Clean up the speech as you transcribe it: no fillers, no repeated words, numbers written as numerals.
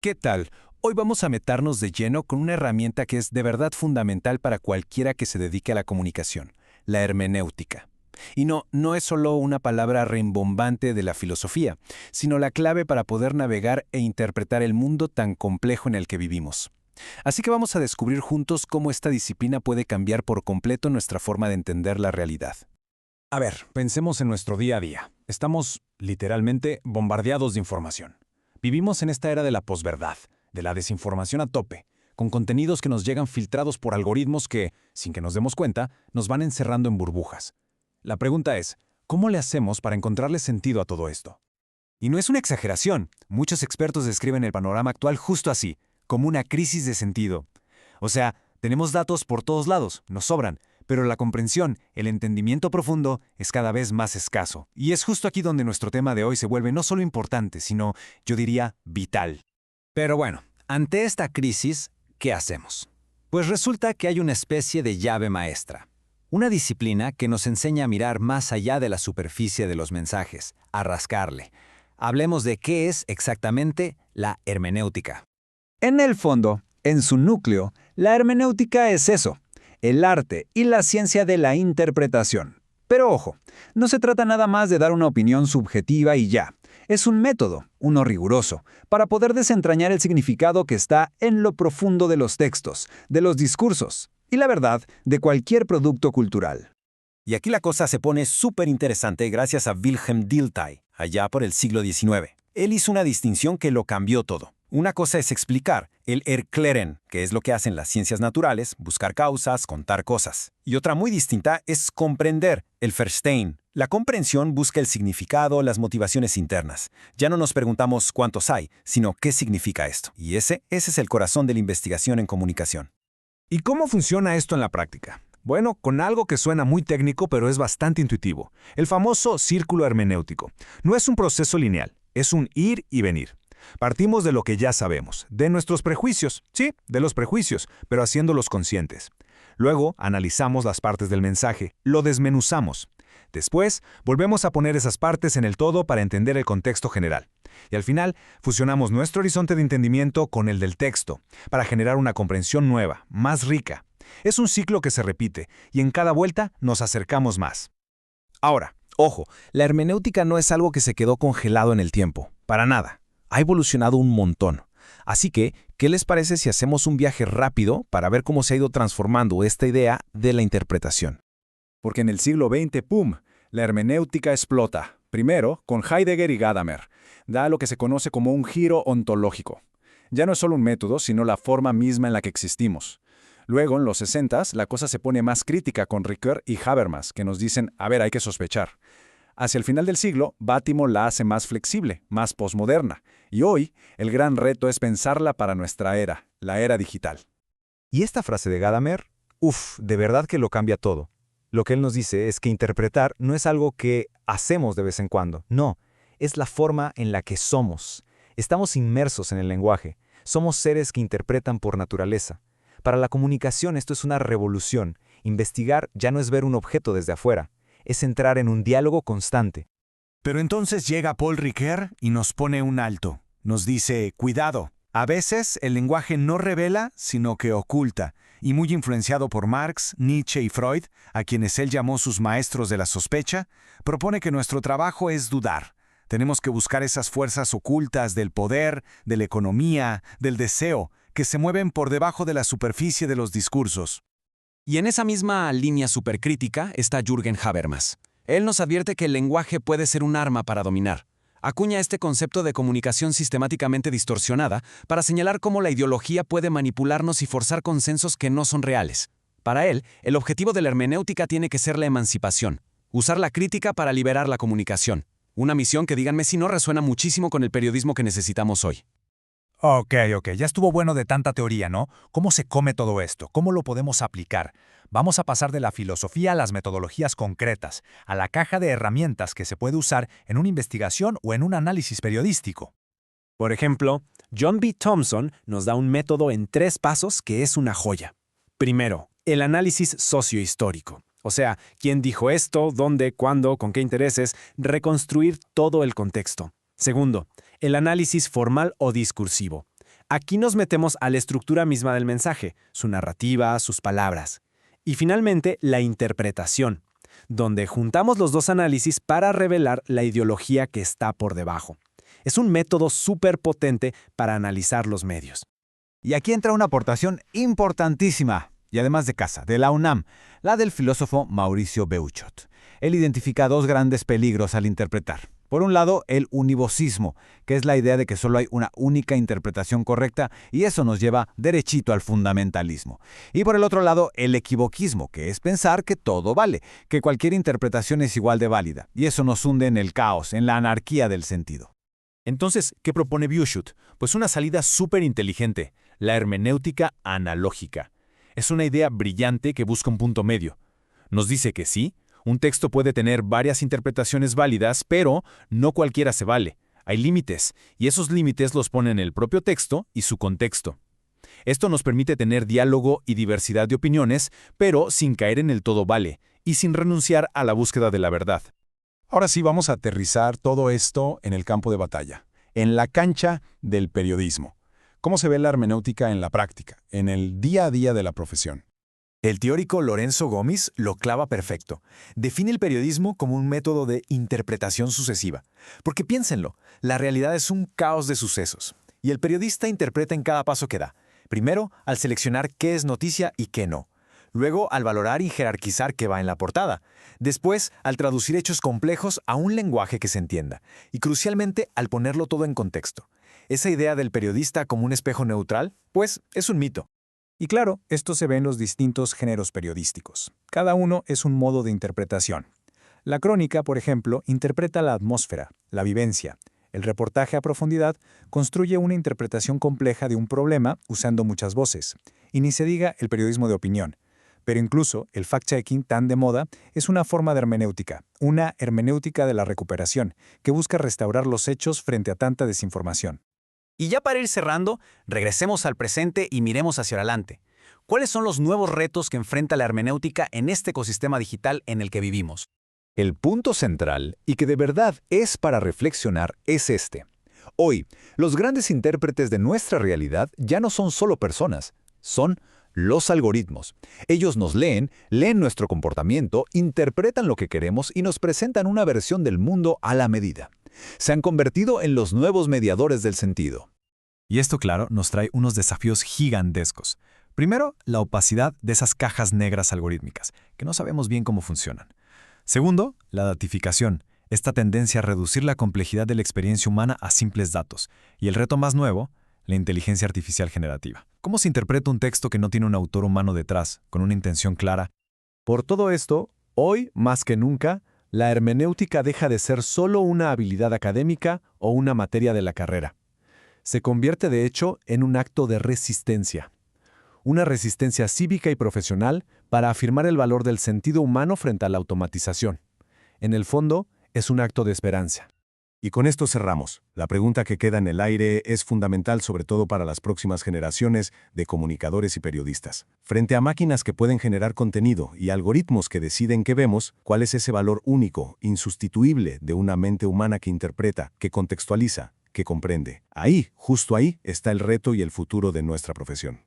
¿Qué tal? Hoy vamos a meternos de lleno con una herramienta que es de verdad fundamental para cualquiera que se dedique a la comunicación, la hermenéutica. Y no es solo una palabra rimbombante de la filosofía, sino la clave para poder navegar e interpretar el mundo tan complejo en el que vivimos. Así que vamos a descubrir juntos cómo esta disciplina puede cambiar por completo nuestra forma de entender la realidad. A ver, pensemos en nuestro día a día. Estamos, literalmente, bombardeados de información. Vivimos en esta era de la posverdad, de la desinformación a tope, con contenidos que nos llegan filtrados por algoritmos que, sin que nos demos cuenta, nos van encerrando en burbujas. La pregunta es, ¿cómo le hacemos para encontrarle sentido a todo esto? Y no es una exageración. Muchos expertos describen el panorama actual justo así, como una crisis de sentido. O sea, tenemos datos por todos lados, nos sobran, pero la comprensión, el entendimiento profundo, es cada vez más escaso. Y es justo aquí donde nuestro tema de hoy se vuelve no solo importante, sino, yo diría, vital. Pero bueno, ante esta crisis, ¿qué hacemos? Pues resulta que hay una especie de llave maestra. Una disciplina que nos enseña a mirar más allá de la superficie de los mensajes, a rascarle. Hablemos de qué es exactamente la hermenéutica. En el fondo, en su núcleo, la hermenéutica es eso, el arte y la ciencia de la interpretación. Pero ojo, no se trata nada más de dar una opinión subjetiva y ya. Es un método, uno riguroso, para poder desentrañar el significado que está en lo profundo de los textos, de los discursos y, la verdad, de cualquier producto cultural. Y aquí la cosa se pone súper interesante gracias a Wilhelm Dilthey, allá por el siglo XIX. Él hizo una distinción que lo cambió todo. Una cosa es explicar, el erklären, que es lo que hacen las ciencias naturales, buscar causas, contar cosas. Y otra muy distinta es comprender, el verstehen. La comprensión busca el significado, las motivaciones internas. Ya no nos preguntamos cuántos hay, sino qué significa esto. Y ese es el corazón de la investigación en comunicación. ¿Y cómo funciona esto en la práctica? Bueno, con algo que suena muy técnico, pero es bastante intuitivo. El famoso círculo hermenéutico. No es un proceso lineal, es un ir y venir. Partimos de lo que ya sabemos, de nuestros prejuicios, sí, de los prejuicios, pero haciéndolos conscientes. Luego, analizamos las partes del mensaje, lo desmenuzamos. Después, volvemos a poner esas partes en el todo para entender el contexto general. Y al final, fusionamos nuestro horizonte de entendimiento con el del texto, para generar una comprensión nueva, más rica. Es un ciclo que se repite, y en cada vuelta nos acercamos más. Ahora, ojo, la hermenéutica no es algo que se quedó congelado en el tiempo, para nada. Ha evolucionado un montón. Así que, ¿qué les parece si hacemos un viaje rápido para ver cómo se ha ido transformando esta idea de la interpretación? Porque en el siglo XX, ¡pum!, la hermenéutica explota. Primero, con Heidegger y Gadamer. Da lo que se conoce como un giro ontológico. Ya no es solo un método, sino la forma misma en la que existimos. Luego, en los 60s, la cosa se pone más crítica con Ricoeur y Habermas, que nos dicen, a ver, hay que sospechar. Hacia el final del siglo, Bátimo la hace más flexible, más posmoderna. Y hoy, el gran reto es pensarla para nuestra era, la era digital. Y esta frase de Gadamer, de verdad que lo cambia todo. Lo que él nos dice es que interpretar no es algo que hacemos de vez en cuando, no, es la forma en la que somos. Estamos inmersos en el lenguaje, somos seres que interpretan por naturaleza. Para la comunicación esto es una revolución. Investigar ya no es ver un objeto desde afuera, es entrar en un diálogo constante. Pero entonces llega Paul Ricoeur y nos pone un alto. Nos dice, cuidado, a veces el lenguaje no revela, sino que oculta, y muy influenciado por Marx, Nietzsche y Freud, a quienes él llamó sus maestros de la sospecha, propone que nuestro trabajo es dudar. Tenemos que buscar esas fuerzas ocultas del poder, de la economía, del deseo, que se mueven por debajo de la superficie de los discursos. Y en esa misma línea supercrítica está Jürgen Habermas. Él nos advierte que el lenguaje puede ser un arma para dominar. Acuña este concepto de comunicación sistemáticamente distorsionada para señalar cómo la ideología puede manipularnos y forzar consensos que no son reales. Para él, el objetivo de la hermenéutica tiene que ser la emancipación, usar la crítica para liberar la comunicación. Una misión que, díganme si no, resuena muchísimo con el periodismo que necesitamos hoy. Ok, ya estuvo bueno de tanta teoría, ¿no? ¿Cómo se come todo esto? ¿Cómo lo podemos aplicar? Vamos a pasar de la filosofía a las metodologías concretas, a la caja de herramientas que se puede usar en una investigación o en un análisis periodístico. Por ejemplo, John B. Thompson nos da un método en 3 pasos que es una joya. Primero, el análisis sociohistórico. O sea, quién dijo esto, dónde, cuándo, con qué intereses, reconstruir todo el contexto. Segundo, el análisis formal o discursivo. Aquí nos metemos a la estructura misma del mensaje, su narrativa, sus palabras. Y finalmente, la interpretación, donde juntamos los dos análisis para revelar la ideología que está por debajo. Es un método súper potente para analizar los medios. Y aquí entra una aportación importantísima, y además de casa, de la UNAM, la del filósofo Mauricio Beuchot. Él identifica dos grandes peligros al interpretar. Por un lado, el univocismo, que es la idea de que solo hay una única interpretación correcta, y eso nos lleva derechito al fundamentalismo. Y por el otro lado, el equivoquismo, que es pensar que todo vale, que cualquier interpretación es igual de válida, y eso nos hunde en el caos, en la anarquía del sentido. Entonces, ¿qué propone Beuchot? Pues una salida súper inteligente, la hermenéutica analógica. Es una idea brillante que busca un punto medio. Nos dice que sí, un texto puede tener varias interpretaciones válidas, pero no cualquiera se vale. Hay límites, y esos límites los ponen el propio texto y su contexto. Esto nos permite tener diálogo y diversidad de opiniones, pero sin caer en el todo vale, y sin renunciar a la búsqueda de la verdad. Ahora sí vamos a aterrizar todo esto en el campo de batalla, en la cancha del periodismo. ¿Cómo se ve la hermenéutica en la práctica, en el día a día de la profesión? El teórico Lorenzo Gómez lo clava perfecto. Define el periodismo como un método de interpretación sucesiva. Porque piénsenlo, la realidad es un caos de sucesos. Y el periodista interpreta en cada paso que da. Primero, al seleccionar qué es noticia y qué no. Luego, al valorar y jerarquizar qué va en la portada. Después, al traducir hechos complejos a un lenguaje que se entienda. Y crucialmente, al ponerlo todo en contexto. Esa idea del periodista como un espejo neutral, pues, es un mito. Y claro, esto se ve en los distintos géneros periodísticos. Cada uno es un modo de interpretación. La crónica, por ejemplo, interpreta la atmósfera, la vivencia. El reportaje a profundidad construye una interpretación compleja de un problema usando muchas voces. Y ni se diga el periodismo de opinión. Pero incluso el fact-checking tan de moda es una forma de hermenéutica, una hermenéutica de la recuperación, que busca restaurar los hechos frente a tanta desinformación. Y ya para ir cerrando, regresemos al presente y miremos hacia adelante. ¿Cuáles son los nuevos retos que enfrenta la hermenéutica en este ecosistema digital en el que vivimos? El punto central, y que de verdad es para reflexionar, es este. Hoy, los grandes intérpretes de nuestra realidad ya no son solo personas, son los algoritmos. Ellos nos leen nuestro comportamiento, interpretan lo que queremos y nos presentan una versión del mundo a la medida. Se han convertido en los nuevos mediadores del sentido. Y esto, claro, nos trae unos desafíos gigantescos. Primero, la opacidad de esas cajas negras algorítmicas, que no sabemos bien cómo funcionan. Segundo, la datificación, esta tendencia a reducir la complejidad de la experiencia humana a simples datos. Y el reto más nuevo, la inteligencia artificial generativa. ¿Cómo se interpreta un texto que no tiene un autor humano detrás, con una intención clara? Por todo esto, hoy, más que nunca, la hermenéutica deja de ser solo una habilidad académica o una materia de la carrera. Se convierte, de hecho, en un acto de resistencia. Una resistencia cívica y profesional para afirmar el valor del sentido humano frente a la automatización. En el fondo, es un acto de esperanza. Y con esto cerramos. La pregunta que queda en el aire es fundamental sobre todo para las próximas generaciones de comunicadores y periodistas. Frente a máquinas que pueden generar contenido y algoritmos que deciden qué vemos, ¿cuál es ese valor único, insustituible de una mente humana que interpreta, que contextualiza, que comprende? Ahí, justo ahí, está el reto y el futuro de nuestra profesión.